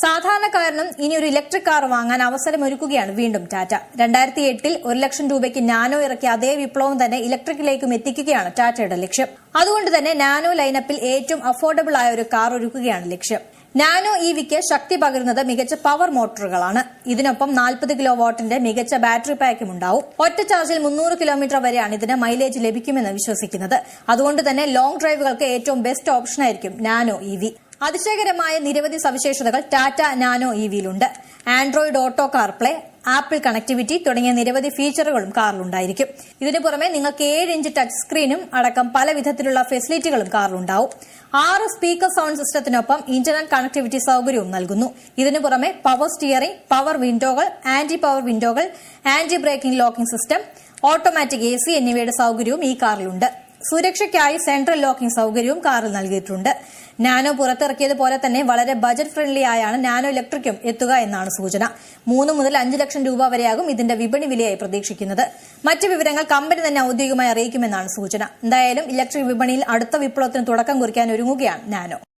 സാധാരണക്കാരനും ഇനി ഒരു electric car വാങ്ങാൻ അവസരമൊരുക്കുകയാണ് വീണ്ടും ടാറ്റ. 2008-ൽ 1 ലക്ഷം രൂപയ്ക്ക് നാനോ ഇറക്കിയ അതേ വിപ്ലവം തന്നെ ഇലക്ട്രിക്കിലേക്കും എത്തിക്കുകയാണ് ടാറ്റയുടെ ലക്ഷ്യം. അതുകൊണ്ട് തന്നെ നാനോ ലൈനപ്പിൽ ഏറ്റവും അഫോർഡബിൾ ആയ ഒരു കാർ ഒരുക്കുകയാണ് ലക്ഷ്യം. നാനോ ഇവിക്ക് ശക്തി പകരുന്നത് മികച്ച പവർ മോട്ടോറുകളാണ്. ഇതിനൊപ്പം 40 കിലോ വാട്ടിന്റെ മികച്ച ബാറ്ററി പാക്കും ഉണ്ടാവും. ഒറ്റ ചാർജിൽ 300 കിലോമീറ്റർ വരെയാണ് ഇതിന് മൈലേജ് ലഭിക്കുമെന്ന് വിശ്വസിക്കുന്നത്. അതുകൊണ്ട് തന്നെ ലോങ് ഡ്രൈവുകൾക്ക് ഏറ്റവും ബെസ്റ്റ് ഓപ്ഷനായിരിക്കും നാനോ ഇവി. അതിശയകരമായ നിരവധി സവിശേഷതകൾ ടാറ്റ നാനോ ഇവിയിലുണ്ട്. Android Auto CarPlay, Apple connectivity തുടങ്ങിയ നിരവധി ഫീച്ചറുകളും കാറിലുണ്ടായിരിക്കും. ഇതിനു പുറമെ നിങ്ങൾക്ക് 7 ഇഞ്ച് ടച്ച് സ്ക്രീനും അടക്കം പല വിധത്തിലുള്ള ഫെസിലിറ്റികളും കാറിലുണ്ടാവും. 6 സ്പീക്കർ സൗണ്ട് സിസ്റ്റത്തിനൊപ്പം ഇന്റർനെറ്റ് കണക്ടിവിറ്റി സൌകര്യവും നൽകുന്നു. ഇതിനു പുറമെ പവർ സ്റ്റിയറിംഗ്, പവർ വിൻഡോകൾ, ആന്റി പവർ വിൻഡോകൾ, anti braking locking system, automatic AC എന്നിവയുടെ സൌകര്യവും ഈ കാറിലുണ്ട്. സുരക്ഷയ്ക്കായി സെൻട്രൽ ലോക്കിംഗ് സൌകര്യവും കാറിൽ നൽകിയിട്ടുണ്ട്. നാനോ പുറത്തിറക്കിയതുപോലെ തന്നെ വളരെ ബജറ്റ് ഫ്രണ്ട്ലി ആയാണ് നാനോ ഇലക്ട്രിക്കും എത്തുക എന്നാണ് സൂചന. 3 മുതൽ 5 ലക്ഷം രൂപ വരെയാകും ഇതിന്റെ വിപണി വിലയായി പ്രതീക്ഷിക്കുന്നത്. മറ്റ് വിവരങ്ങൾ കമ്പനി തന്നെ ഔദ്യോഗികമായി അറിയിക്കുമെന്നാണ് സൂചന. എന്തായാലും ഇലക്ട്രിക് വിപണിയിൽ അടുത്ത വിപ്ലവത്തിന് തുടക്കം കുറിക്കാൻ ഒരുങ്ങുകയാണ് നാനോ.